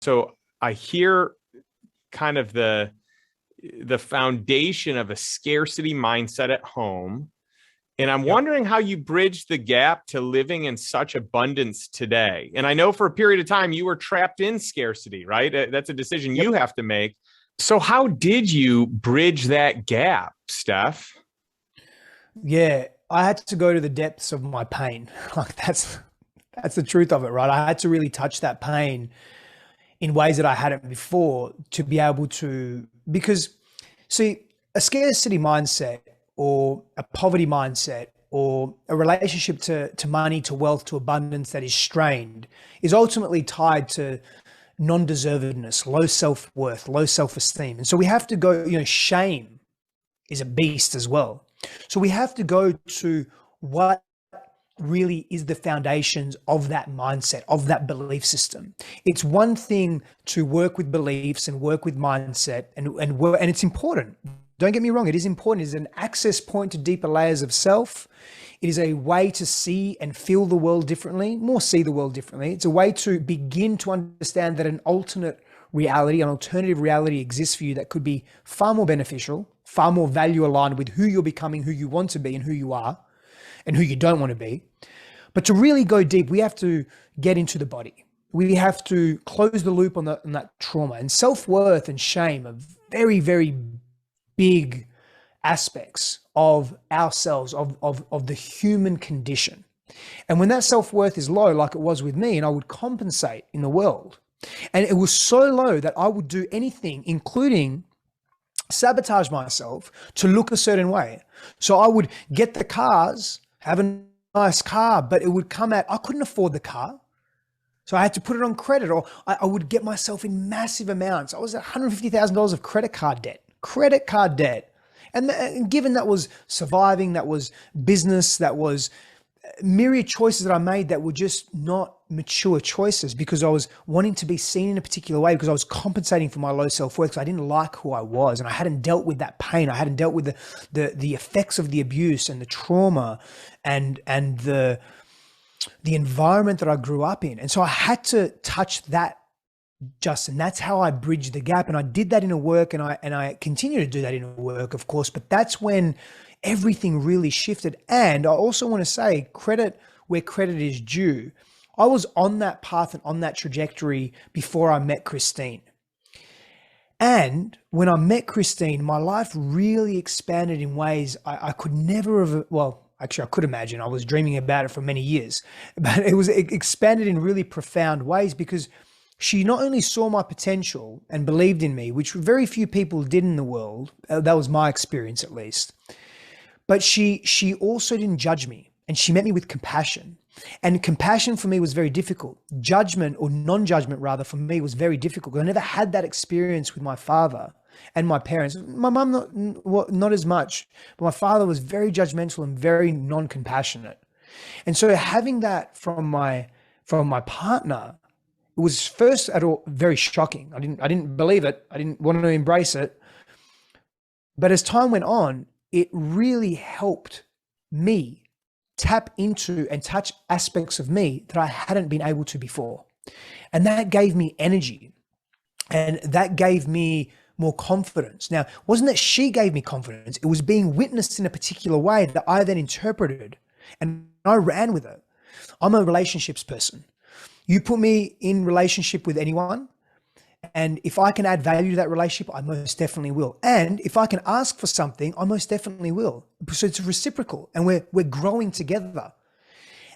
So I hear kind of the foundation of a scarcity mindset at home. And I'm Yep. wondering how you bridge the gap to living in such abundance today. And I know for a period of time you were trapped in scarcity, right? That's a decision you Yep. have to make. So how did you bridge that gap, Steph? Yeah. I had to go to the depths of my pain. Like that's the truth of it, right? I had to really touch that pain in ways that I hadn't before to be able to, because see, a scarcity mindset or a poverty mindset or a relationship to money, to wealth, to abundance that is strained is ultimately tied to non-deservedness, low self-worth, low self-esteem. And so we have to go, shame is a beast as well. So we have to go to what really is the foundations of that mindset, of that belief system. It's one thing to work with beliefs and work with mindset and it's important. Don't get me wrong, it is important. It is an access point to deeper layers of self. It is a way to see and feel the world differently, more see the world differently. It's a way to begin to understand that an alternate reality, an alternative reality exists for you that could be far more beneficial, far more value aligned with who you're becoming, who you want to be, and who you are, and who you don't want to be. But to really go deep, we have to get into the body. We have to close the loop on that trauma. And self-worth and shame are very, very big aspects of ourselves, of the human condition. And when that self-worth is low, like it was with me, and I would compensate in the world, and it was so low that I would do anything, including sabotage myself to look a certain way. So I would get the cars, have a nice car, but it would come out, I couldn't afford the car. So I had to put it on credit, or I would get myself in massive amounts. I was at $150,000 of credit card debt. And given that was surviving, that was business, that was myriad choices that I made that were just not mature choices because I was wanting to be seen in a particular way, because I was compensating for my low self-worth because I didn't like who I was and I hadn't dealt with that pain. I hadn't dealt with the effects of the abuse and the trauma and the environment that I grew up in. And so I had to touch that, Justin. That's how I bridged the gap. And I did that in a work, and I continue to do that in a work, of course, but that's when everything really shifted. And I also want to say credit where credit is due. I was on that path and on that trajectory before I met Christine. And when I met Christine, my life really expanded in ways I could never have, well, actually I could imagine. I was dreaming about it for many years, but it expanded in really profound ways because she not only saw my potential and believed in me, which very few people did in the world. That was my experience, at least. But she also didn't judge me, and she met me with compassion. And compassion for me was very difficult. Judgment, or non-judgment rather, for me was very difficult because I never had that experience with my father and my parents. My mum not as much, but my father was very judgmental and very non-compassionate. And so having that from my partner, it was first at all very shocking. I didn't believe it. I didn't want to embrace it. But as time went on, it really helped me tap into and touch aspects of me that I hadn't been able to before. And that gave me energy, and that gave me more confidence. Now, it wasn't that she gave me confidence, it was being witnessed in a particular way that I then interpreted and I ran with it. I'm a relationships person. You put me in relationship with anyone, and if I can add value to that relationship, I most definitely will. And if I can ask for something, I most definitely will. So it's reciprocal, and we're growing together.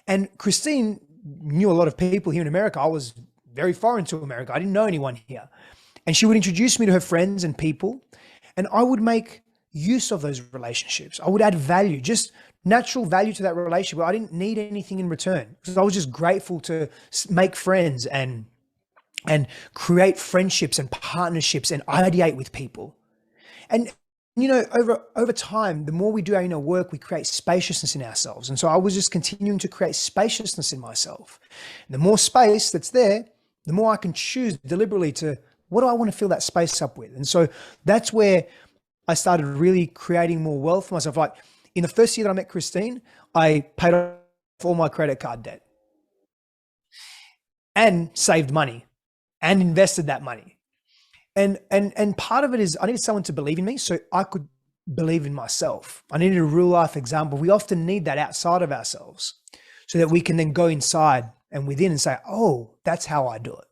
And Christine knew a lot of people here in America. I was very foreign to America. I didn't know anyone here. And she would introduce me to her friends and people, and I would make use of those relationships. I would add value, just natural value to that relationship. I didn't need anything in return because I was just grateful to make friends and create friendships and partnerships and ideate with people. And over time, the more we do our inner work, we create spaciousness in ourselves. And so I was just continuing to create spaciousness in myself. And the more space that's there, the more I can choose deliberately to, what do I want to fill that space up with? And so that's where I started really creating more wealth for myself. Like in the first year that I met Christine, I paid off all my credit card debt and saved money. and invested that money. And part of it is I needed someone to believe in me so I could believe in myself. I needed a real life example. We often need that outside of ourselves so that we can then go inside and within and say, oh, that's how I do it.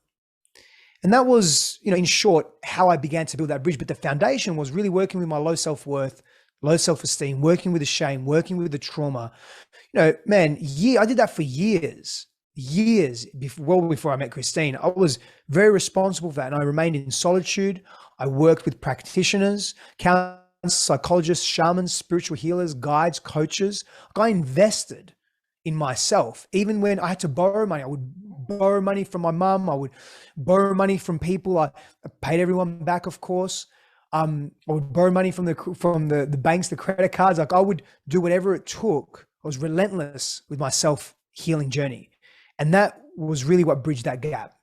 And that was, in short, how I began to build that bridge. But the foundation was really working with my low self-worth, low self-esteem, working with the shame, working with the trauma. Man, I did that for years, well before I met Christine. I was very responsible for that. And I remained in solitude. I worked with practitioners, counselors, psychologists, shamans, spiritual healers, guides, coaches. I invested in myself. Even when I had to borrow money, I would borrow money from my mum. I would borrow money from people. I paid everyone back, of course. I would borrow money from the banks, the credit cards. Like I would do whatever it took. I was relentless with my self-healing journey. And that was really what bridged that gap.